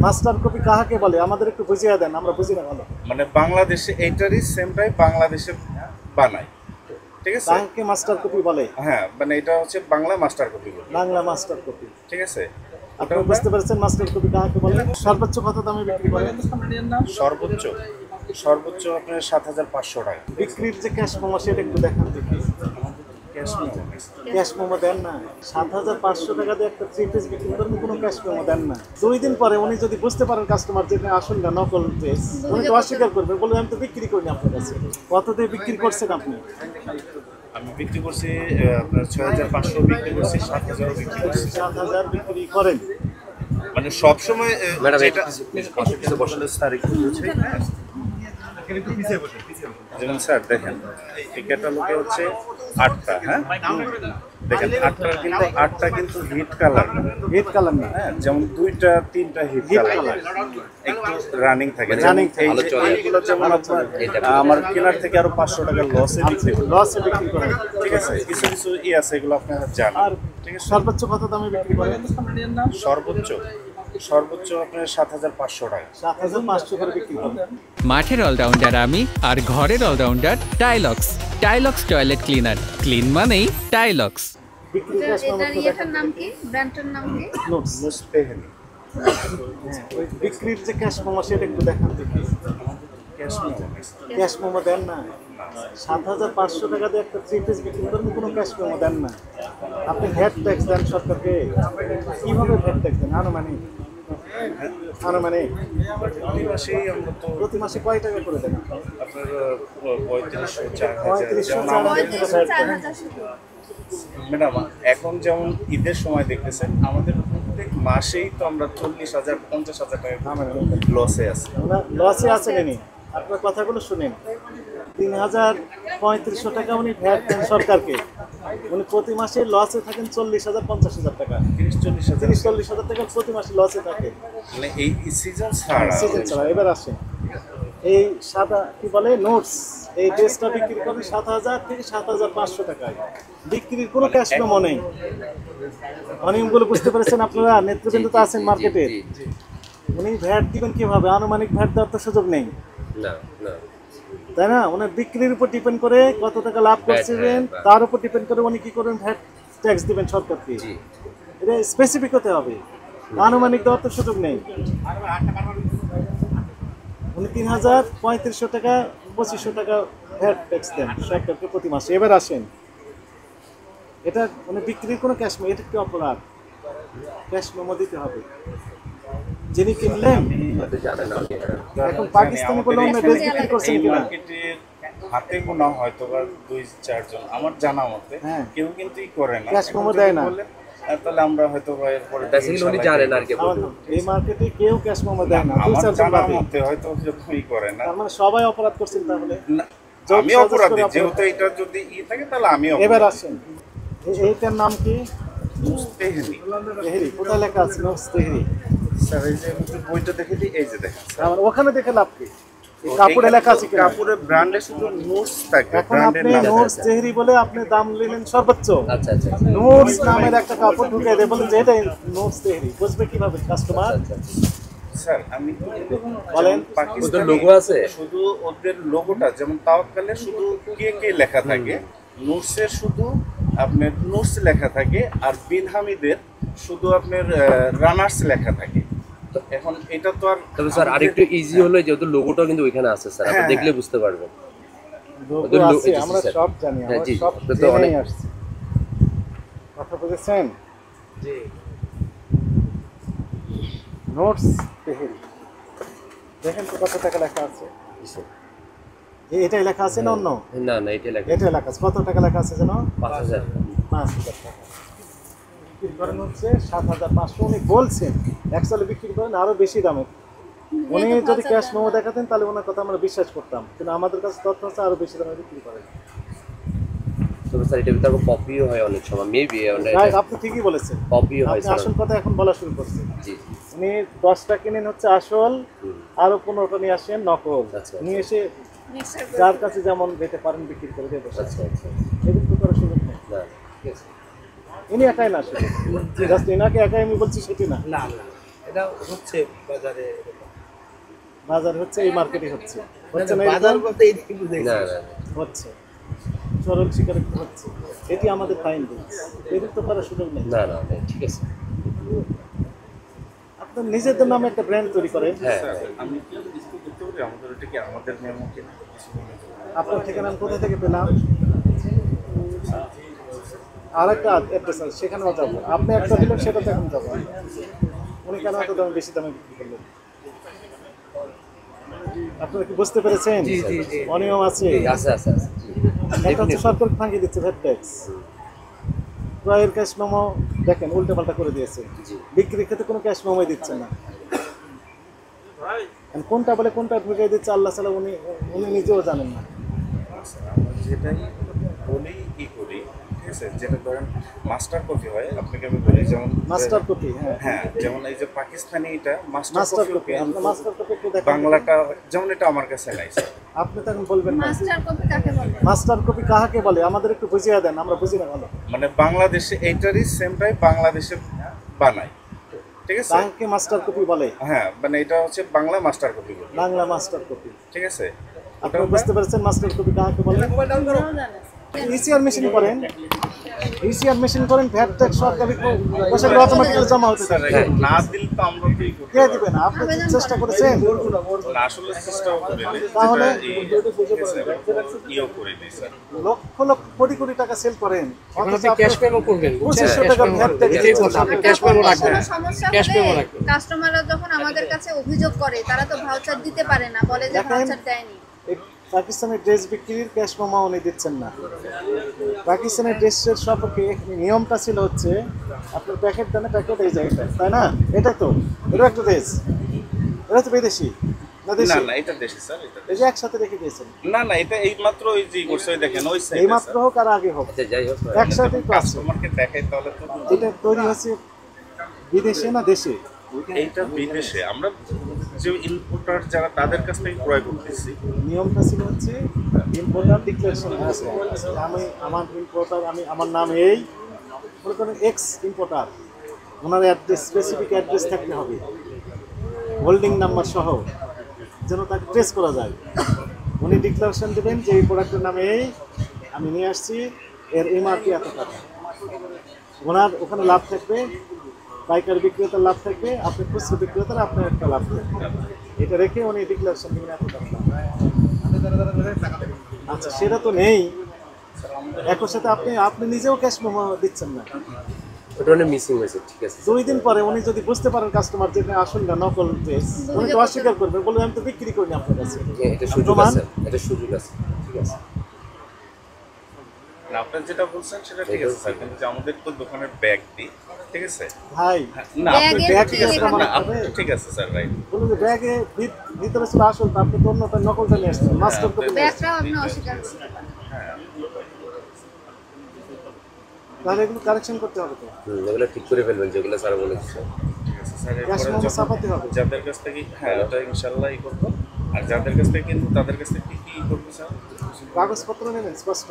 Master copy কাহাকে বলে আমাদের একটু বুঝিয়ে দেন, আমরা বুঝি না ভালো। মানে বাংলাদেশে এইটারই সেমটাই বাংলাদেশে বানায়, ঠিক আছে? কাহাকে মাস্টার কপি বলে? হ্যাঁ, মানে এটা হচ্ছে বাংলা মাস্টার কপি বলে, বাংলা মাস্টার কপি, ঠিক আছে? আপনি বুঝতে পেরেছেন মাস্টার কপি কাহাকে বলে? সর্বোচ্চ কত দামে বিক্রি করেন? সর্বোচ্চ সর্বোচ্চ আপনার ৭,৫০০ টাকা বিক্রির যে ক্যাশ মোমো সেটা একটু দেখান দেখি। Cash memo. ক্যাশ মোমো দেন না? ৭,৫০০ টাকা দিয়ে একটা 3 পিস বিক্রি করেন, কোনো ক্যাশ মোমো দেন না। 2 দিন পরে উনি যদি বুঝতে পারেন কাস্টমার যে আসল না নকল ড্রেস, উনি তো অস্বীকার করবেন, বলবেন আমি তো বিক্রি করিনি আপনার কাছে। কত দিয়ে বিক্রি করছেন আপনি? আমি বিক্রি করছি আপনার ৬,৫০০ বিক্রি করছি, ৭,০০০ বিক্রি করছি। ৭,০০০ বিক্রি করেন? মানে সবসময় ম্যাডাম যেটা কিছু বসলে স্যার একটু বুঝে, হ্যাঁ। যেমন স্যার দেখেন এই ক্যাটালগে হচ্ছে 8টা, হ্যাঁ দেখেন 8টা কিন্তু হিট কালার, হিট কালার না? হ্যাঁ, যেমন 2টা 3টা হিট কালার একটু রানিং থাকে। এইগুলো যেমন আপনার আমার কেনার থেকে আরো 500 টাকা লসে বিক্রি করেন, ঠিক আছে? কিছু কিছু আছে এগুলো আপনারা জানেন, আর ঠিক আছে? সর্বোচ্চ কত দামে বিক্রি করেন? সর্বোচ্চ আপনার ৭,৫০০ টাকা। ৭,৫০০ করে বিক্রি করেন। মাঠের অলরাউন্ডার আমি, আর ঘরের all rounder Taillux. Taillux toilet cleaner, clean মানেই টাইলক্স। বিক্রির ক্যাশ মোমো এটার ইয়েটার নাম কি? ব্র্যান্ডটার নাম কি? নোটস। মুস্তাহিনী ওই বিক্রির যে ক্যাশ মোমো সেটা একটু দেখান দেখি। Cash memo. ক্যাশ মোমো দেন না? ৭,৫০০ টাকা দিয়ে একটা 3 পিস বিক্রি করেন, কোনো ক্যাশ মোমো দেন না। আপনি ভ্যাট ট্যাক্স দেন সরকারকে, কিভাবে ভ্যাট ট্যাক্স দেন? আনুমানিক প্রতি মাসে কয় টাকা করে দেন? আপনার ৩৫০০ ৪,০০০। ৩৫০০ ম্যাডাম এখন যেমন ঈদের সময় দেখতেছেন আমাদের প্রত্যেক মাসেই তো আমরা ৪০,০০০ ৫০,০০০ টাকা লসে আছে। লসে আছে নেই? আপনার কথাগুলো শুনেন। ৩,৩৫০ টাকা উনি ভ্যাট দেন সরকারকে, উনি প্রতি মাসে লসে থাকেন ৪০,০০০ ৫০,০০০ টাকা, ৩০-৪০,০০০ টাকা প্রতি মাসে লসে থাকে। মানে এই সিজন ছাড়া সিজন ছাড়া। এবার আসেন এই সাদা কি বলে নোটস, এই ড্রেসটা বিক্রি করেন ৭,০০০ থেকে ৭,৫০০ টাকায়, বিক্রির কোনো ক্যাশ মেমো নেই। অনিয়মগুলো বুঝতে পেরেছেন আপনারা? নেতৃবৃন্দ তো আছেন মার্কেটে, উনি ভ্যাট দিবেন কিভাবে? আনুমানিক ভ্যাট দেওয়ার তো সুযোগ নেই, না না তাই না? ওনার বিক্রির উপর ডিপেন্ড করে কত টাকা লাভ করছিলেন তার উপর ডিপেন্ড করে উনি কি করবেন, ভ্যাট ট্যাক্স দিবেন সরকারকে। এটা স্পেসিফিক হতে হবে, আনুমানিক দেওয়ার তো সুযোগ নেই। উনি ৩,৩৫০ টাকা ২৫০০ টাকা ভ্যাট ট্যাক্স দেন সরকারকে প্রতি মাসে। এবার আসেন এটা মানে বিক্রির কোনো ক্যাশ মেমো, এটা কি অপরাধ? ক্যাশ মেমো দিতে হবে। যিনি কিনলেন এখন পাকিস্তানি বলে অন্য ড্রেস বিক্রি করছেন কিনা হাতে গোনা হয়তো বা ২-৪ জন আমার জানা মতে, হ্যাঁ, কেউ কিন্তু করে না, ক্যাশ মেমো দেয় না। তাহলে আমরা হয়তো বা এরপরে উনি জানেন আর কি। এই মার্কেটে কেউ ক্যাশ মেমো দেয় না, আমার ২-৪ জন জানার বাদে। মতে হয়তো কেউই করে না। তার মানে সবাই অপরাধ করছেন তাহলে? না, আমি অপরাধী, যেহেতু এটা যদি থাকে তাহলে আমি অপরাধী। এবার আসেন এইটার নাম কি? মুস্তাহিনী। তেহরি। কোথায় লেখা আছে নোটস তেহরি? স্যার এই যে বইটা দেখে দিই, এই যে দেখেন আমার ওখানে দেখে লাভ কি? কাপড়ে লেখা আছে কি? কাপড়ের ব্র্যান্ডে শুধু নোটস থাকে, এখন আপনি নোটস তেহরি বলে আপনি দাম নিলেন সর্বোচ্চ। আচ্ছা আচ্ছা নোটস নামের একটা কাপড় ঢুকে দেয়, বলেন যে এটা নোটস তেহরি, বুঝবে কিভাবে কাস্টমার? স্যার আমি বলেন। ওদের লোগো আছে, শুধু ওদের লোগোটা যেমন তাওয়াক্কালের শুধু কে কে লেখা থাকে, নোটসের শুধু আপনার নোটস লেখা থাকে, আর বিন হামিদের শুধু আপনার রানার্স লেখা থাকে। এখন এটা তো আর তবে স্যার আরেকটু ইজি হলো যে ওদের লোগোটাও কিন্তু ওইখানে আছে স্যার, আপনি দেখলে বুঝতে পারবেন। লোগো আছে, আমরা সব জানি, আমরা সব জেনেই আসছি। কথা বুঝেছেন? জি। নোটস তেহরি দেখেন তো কত টাকা লেখা আছে। এটাই লেখা আছে না অন্য? না না এটা লেখা, এটা লেখা আছে। কত টাকা লেখা আছে জানো? ৫,০০০। ৫,০০০ টাকা বিক্রি করেন হচ্ছে ৭,৫০০। উনি বলছেন অ্যাকচুয়ালি বিক্রি করেন আরো বেশি দামে। উনি যদি ক্যাশ মেমো দেখাতেন তাহলে ওনার কথা আমরা বিশ্বাস করতাম, কিন্তু আমাদের কাছে তথ্য হচ্ছে আরো বেশি দামে বিক্রি করেন। তবে স্যার এটা ভিতরে কপিও হয় অনেক সময়, মেবি আপনি ঠিকই বলেছেন, কপিও হয় আপনি স্যার। আসল কথা এখন বলা শুরু করছেন। জি উনি 10টা কিনেন হচ্ছে আসল, আরো 15টা নিয়ে আসেন নকল, নিয়ে এসে যার কাছে যেমন যেতে পারেন বিক্রি করে দিয়ে বসে। আচ্ছা আচ্ছা এগুলো তো করার সুযোগ নেই। না ঠিক আছে। ইনি একাই না, জাস্ট এনাকে একাই আমি বলছি সেটি না, না না, এটা এটা হচ্ছে বাজারে বাজার হচ্ছে এই মার্কেটে হচ্ছে হচ্ছে না বাজার এরকম? বলতে এইদিকে বুঝে না না হচ্ছে চরম স্বীকারোক্তি হচ্ছে, এটি আমাদের ফাইন্ডিংস, এদের তো করার সুযোগ নেই। না না না, ঠিক আছে। আপনার নিজেদের নামে একটা ব্র্যান্ড তৈরি করেন, হ্যাঁ আমি কি করতে পারি আমাদের এটা কি আমাদের মেমো কিনা আপনার ঠিকানা আমি কোথা থেকে পেলাম, আর একটা অ্যাড্রেস আছে সেখানেও যাবো, আপনি একটা দিলেন সেটাতে এখন যাবো, উনি কেন এত দামে বেশি দামে বিক্রি করলেন? আপনারা কি বুঝতে পেরেছেন? অনিয়ম আছে, আছে আছে আছে জি। একটা হচ্ছে সরকার ফাঁকি দিচ্ছে ভ্যাট ট্যাক্স, ক্রয়ের ক্যাশ মেমো দেখেন উল্টো পাল্টা করে দিয়েছে, বিক্রির ক্ষেত্রে কোনো ক্যাশ মেমোই দিচ্ছে না। And কোনটা বলে কোনটা ঢুকিয়ে দিচ্ছে আল্লাহ ছাড়া উনি উনি নিজেও জানেন না। আমরা যেটাই বলি ই করি, ঠিক আছে, যেটা ধরেন মাস্টার কপি হয়, আপনাকে আমি বলি যেমন মাস্টার কপি, হ্যাঁ হ্যাঁ, যেমন এই যে পাকিস্তানি এটা মাস্টার মাস্টার কপি, কপি, আপনি মাস্টার কপি একটু দেখেন, বাংলাটা যেমন এটা আমার কাছে নাই স্যার। আপনি তখন বলবেন না মাস্টার কপি কাকে বলে? মাস্টার কপি কাহাকে বলে, আমাদের একটু বুঝিয়ে দেন, আমরা বুঝি না ভালো। মানে বাংলাদেশে এইটারই সেমটাই বাংলাদেশে বানায়, ঠিক আছে, কাহাকে মাস্টার কপি বলে? হ্যাঁ, মানে এটা হচ্ছে বাংলা মাস্টার কপি বলি, বাংলা মাস্টার কপি। ঠিক আছে। আপনি বুঝতে পেরেছেন মাস্টার কপি কাহাকে বলে? আমরাও জানি। ইসিআর মেশিন করেন, ইসিআর মেশিন করেন, ভ্যাট ট্যাক্স সরকারি পয়সা অটোমেটিক্যালি জমা হতে থাকে। না দিল তো আমরা কি করতে কে পারবো? দিবেন? আপনি চেষ্টা করেছেন? না, আসলে চেষ্টাও করি নাই, তাহলে? যেটা ইও করি নাই স্যার। লক্ষ লক্ষ কোটি কোটি টাকা সেল করেন, অথচ ক্যাশ আপনি মেমো করবেন 2500 টাকা ভ্যাট ট্যাক্স এটাই বলছি, দিচ্ছেন। আপনি ক্যাশ মেমো রাখবেন, কোনো সমস্যা ক্যাশ মেমো হলে রাখবেন। কাস্টমাররা যখন আমাদের কাছে অভিযোগ করে তারা তো ভাউচার দিতে পারে না, বলে যে দেখেন, ভাউচার দেয়নি। এই পাকিস্তানের ড্রেস বিক্রির ক্যাশ মেমো উনি দিচ্ছেন না। পাকিস্তানের ড্রেসের সপক্ষে নিয়মটা ছিল হচ্ছে আপনার প্যাকেট দানে প্যাকেট এই যায়, এটা তাই না? এটাই তো, এটা একটা ড্রেস, এটা তো বিদেশি না না দেশি? না, এটা দেশি স্যার, এটা এই যে একসাথে রেখে দিয়েছেন, না না, এটা এই মাত্র ওই যে করছে, ওই দেখেন ওই সাইডে এই মাত্র হোক আর আগে হোক আচ্ছা যাই হোক, একসাথেই তো আছে। কাস্টমারকে দেখাই তাহলে তো এটা তৈরি হচ্ছে বিদেশে না দেশে? এইটা বিদেশে আমরা যে ইম্পোর্টার যারা তাদের কাছ থেকে ক্রয় করতেছি। নিয়মটা ছিল হচ্ছে ইম্পোর্টার ডিক্লারেশন আছে, আমি আমার ইম্পোর্টার, আমি আমার নাম এই, মনে করেন এক্স ইম্পোর্টার, ওনার অ্যাড্রেস স্পেসিফিক অ্যাড্রেস থাকতে হবে, হোল্ডিং নাম্বার সহ, যেন তাকে ট্রেস করা যায়। উনি ডিক্লারেশন দেবেন যে এই প্রোডাক্টের নামে এই, আমি নিয়ে আসছি, এর এমআরপি এত টাকা, ওনার ওখানে লাভ থাকবে, পাইকারি বিক্রেতার লাভ থাকবে, আপনি খুচরো বিক্রেতার আপনার একটা লাভ থাকবে, এটা রেখে উনি ডিক্লারেশন দেবেন এত টাকা। আচ্ছা, সেটা তো নেই, একই সাথে আপনি আপনি নিজেও ক্যাশ মেমো দিচ্ছেন না। ওটা অনেক মিসিং হয়েছে, ঠিক আছে। 2 দিন পরে উনি যদি বুঝতে পারেন কাস্টমার যে আসল না নকল ড্রেস, উনি তো অস্বীকার করবেন, বলবেন আমি তো বিক্রি করিনি আপনার কাছে। এটা সুযোগ প্রমাণ? আছে, এটা সুযোগ আছে, ঠিক আছে। না, আপনার যেটা বলছেন সেটা ঠিক আছে স্যার, কিন্তু যে আমাদের তো দোকানের ব্যাগ দিই, ঠিক আছে। ভাই না, আপনি ব্যাগের ব্যাগ কি ঠিক আছে, এখানে না, আপনি ঠিক আছে স্যার, রাইট। বলুন যে ব্যাগে ভিতরে ছিল আসল, তা আপনি তো অন্যটা নকলটা নিয়ে আসছেন, মাস্টার কপি নিয়ে আসছেন, ব্যাগটাও আপনি অস্বীকার করতে পারেন। তাহলে এগুলো কারেকশন করতে হবে তো, এগুলো ঠিক করে ফেলবেন যেগুলো স্যার বলেছে। ঠিক আছে স্যার, ক্যাশ এরপরে মেমো যখন ছাপাতে হবে। যাদের কাছ থেকে, হ্যাঁ ওটা ইনশাল্লাহ ই করবো। আর যাদের কাছ থেকে কিন্তু তাদের কাছ থেকে কি কি করবো স্যার? কাগজপত্র নেবেন স্পষ্ট,